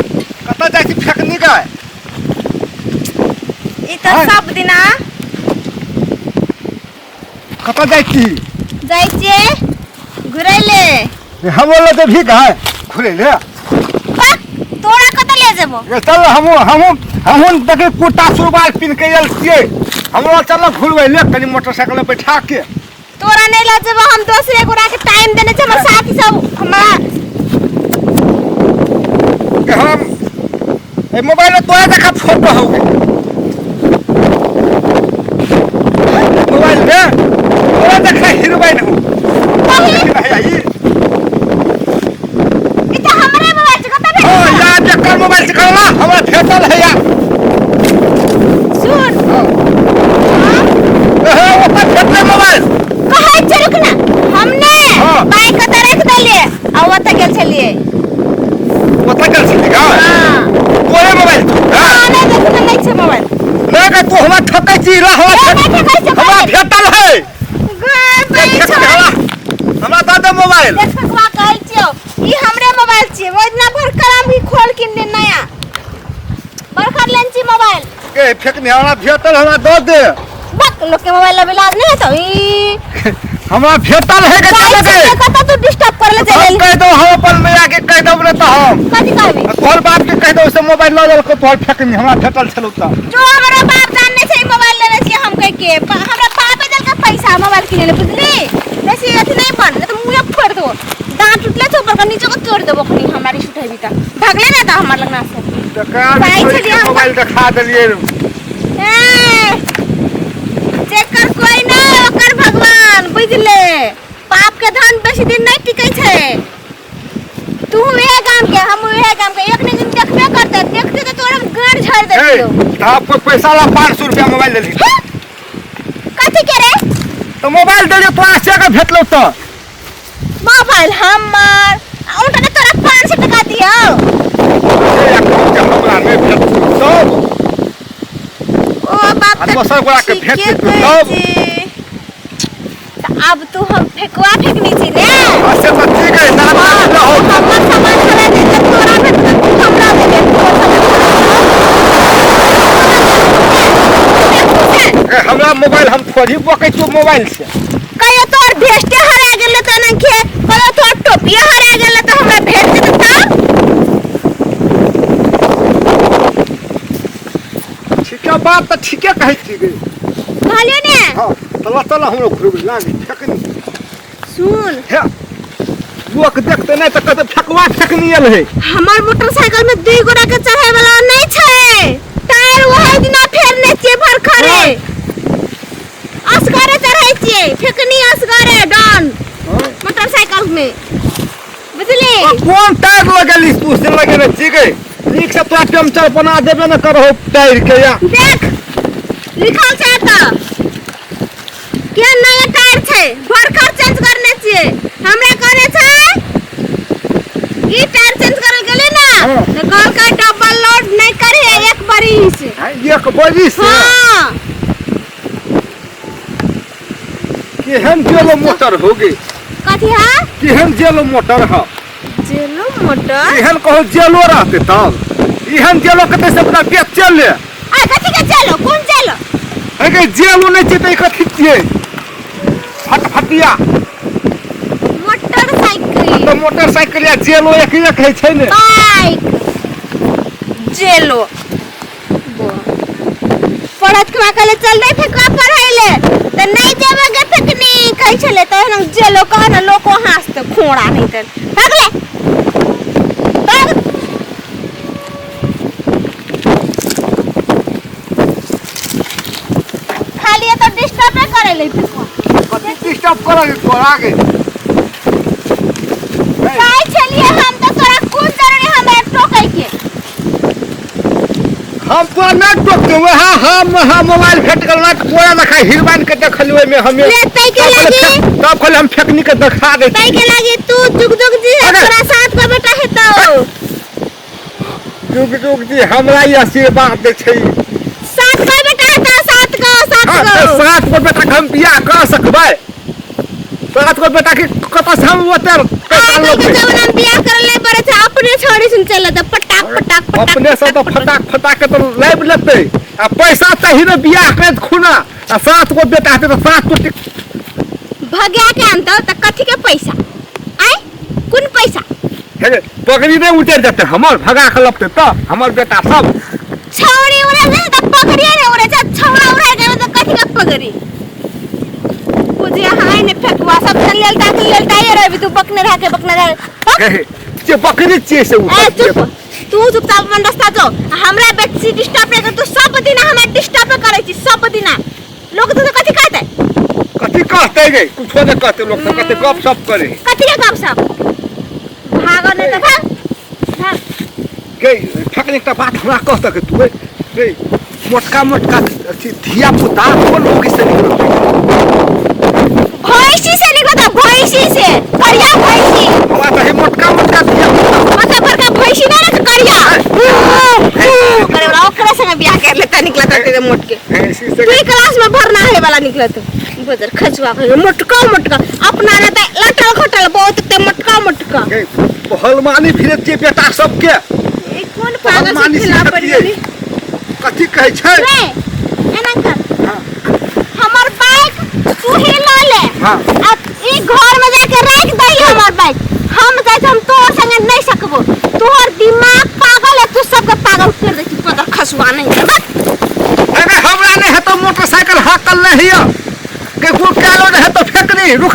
फेकनी का सब दिना कता जाइती घुरैले हम बोले तो ठीक है घुरैले तोरा कता ले जेबो चल हम देखे कुटा सुरबाल पिन के आयल छिए हम चल घुरैले तनी मोटरसाइकिल पे बैठा के तोरा नहीं ले जेबो हम दूसरे गोरा के टाइम देने छ हमर साथी सब हमरा हम ए मोबाइल में तोरा देखा फोटो हो गए मोबाइल में तोरा देखा हीरोइन हो ई त हमरे मोबाइल से कता ओ यार देख मोबाइल से करला हमरा भेटल है यार सुन ए ओपन भेटले मोबाइल कहै छ रुकना हमने बाइक कता रख देलिए आ ओता गेल छलिए ओता गेल छलिए का तोरे मोबाइल हां नहीं देखत नहीं छ मोबाइल नहीं का तू हमरा ठकै छी हमरा भेटल है हमरा दादा मोबाइल देखवा कहै छियो ई हमरे मोबाइल छी वो इतना भर कराम भी खोल के नया बरखर लेन छी मोबाइल के फेकने हमरा भेटल हमरा दो दे बक लोग के मोबाइल अब इलाज नहीं तो ई हमरा भेटल है के चले दे कता तू डिस्टर्ब कर ले चले कह दो हम अपन मैया के कह दब रे त हम कथि कहबी तोहर बाप के कह दो से मोबाइल ल लेल को तोहर फेकनी हमरा भेटल छलौ त जो हमरा बाप जानने से मोबाइल लेने छी हम कह के हमरा बाप दल का पैसा मोबाइल किने ले बुझली वैसे अथि नहीं बन तो मुंह फोड़ दो दांत टूटले तो ऊपर का नीचे को तोड़ देबो खनी हमारी छुटाई का भागले ना था हमर लगना से दुकान मोबाइल दिखा देलिए चेक कर कोई ना ओकर भगवान बुझले पाप के धन बेसी दिन नहीं टिकै छै तू उहे गांव के हम उहे गांव के एक दिन देखबे करते देखते तो तोरा गाड़ झाड़ देतियो आपको पैसा ला 500 रुपया मोबाइल ले ली कथि के रे तो मोबाइल दे तो आसे का भेटलो तो मोबाइल हमर उनका तोरा 500 टका दियो हमरा में भेट सब ओ बाप दोसर गोरा के फेंक सब अब तू हम फेंकवा फेंकनी छी ने अच्छा तो ठीक है ना हो हमर सामान चला दे तो तोरा भेट हमरा दे हमरा मोबाइल हम थोड़ी बकै तू मोबाइल से कहियो तोर भेस्टे हरा गेले त न खे कहियो तोर टोपी हरा गेले त हमरा भेट दे त ठीक है बात तो ठीक है कहै छी गे कहलियो ने हां चल हमरो घुरबे लागे फेकनी सुन हे लोक देखते नहीं तो कहते फेकवा फेकनी आल है हमर मोटरसाइकिल में दुई गोरा के चढ़े वाला नहीं छै टायर वही दिना फेरने छिए भर खरे असगरे चढ़ै छिए फेकनी असगरे डन मोटरसाइकिल में बुझली कौन टायर लगेली तू से लगे रे ठीक है ठीक से तो पंचर बना देबे न करहो टायर के या देख लिखल छै त के नया टायर छै भर खर चेंज करने छिए हमरा कहने छै ई टायर चेंज करल गेले ना तो कहल का डबल लोड नहीं करे एक बारी से एक बारी से हां केहन जेलो मोटर होगे कथि है केहन जेलो मोटर है जेलो मोटर केहन कहो जेलो रहते तब इहन जेलो कते से अपना पेट चल ले आ कथि के जेलो कौन जेलो है के जेलो नहीं छै त कथि छिए फटफटिया मोटरसाइकिल तो मोटरसाइकिल या जेलो एक है छै ने बाइक जेलो पढ़त के माकले चल रे फेंकवा पढ़ाइले त नहीं जेबगे फेंकनी कहि छले त हम जेलो कहन लोको हंसते खोड़ा नहीं त भागले भाग खाली तो डिस्टर्ब नहीं करे ले फेंकवा कथि डिस्टर्ब करा के आगे काहे छलिए हम त तोरा कोन जरूरी हमरा टोकै के हम पूरा नेट टोकते हुए हम मोबाइल फेंक कर ना पूरा ना खाई हिरबान के देखलिए में हमें लेते के लगी तब खोले हम फेंकनी के दिखा दे तई के लगी तू जुग जुग जी है तोरा साथ का बेटा है तो जुग जी हमरा ये आशीर्वाद दे छै साथ का बेटा है तो साथ का साथ को बेटा हम बियाह कर सकबै साथ को बेटा के कत से हम ओते आजकल के जमाना में बियाह करले नहीं पड़े छै अपने छोड़ी सुन चले तो पटाक पटाक पटाक अपने से तो फटाक के तो लाइव लेते आ पैसा चाहिए ना बियाह कर खुना आ साथ को बेटा है तो साथ को भगया के अंत त कथि के पैसा आय कुन पैसा हे पगड़ी नहीं उतर जाते हमर भगा के लपते तो हमर बेटा सब छौड़ी उड़े से त पगड़ी रे उड़े छै छौड़ा उड़े गए त कथि के पगड़ी बुझे हाय ने फेकुआ सब लेलता ये रे तू बकने रह के बकने रह जे बकरी छे से ए चुप तू चुपचाप अपन रास्ता जो हमरा बेटी डिस्टर्ब नहीं कर तू सब दिन हमरा डिस्टर्ब करे छी सब दिन लोग तो कथि कहते गे कुछ नहीं कहते लोग तो कहते गप सप करे कथि के गप सप भागो नहीं तो भाग गे फकने का बात हमरा कहता के तू गे मोटका धिया पुता कोन लोग से भैंसी से निकलता भैंसी से करिया भैंसी हमरा तो मोटका धिया पुता मतलब बड़का भैंसी ना ना करिया करे वाला ओकरा संग बियाह कर लेता निकलता तेरे मोट के भैंसी तू से क्लास में भरना है वाला निकलत बदर खचवा के मोटका अपना ना त लटल खटल बहुत ते मोटका गे पहलवानी फिरे के बेटा सबके ए कौन पागल से खिला पड़ी गली कथि कहै छै रे एना कर हमर बाइक तू ही ला ले हां अब ई घर में जाके रख दई हमर बाइक हम जाय हम तोर संग नहीं सकबो तोहर दिमाग पागल है तू सबके पागल कर दे पता खसवा नहीं अरे हमरा नहीं है तो मोटरसाइकिल हाकल नहीं है के को कालो नहीं है तो फेंक नहीं रुक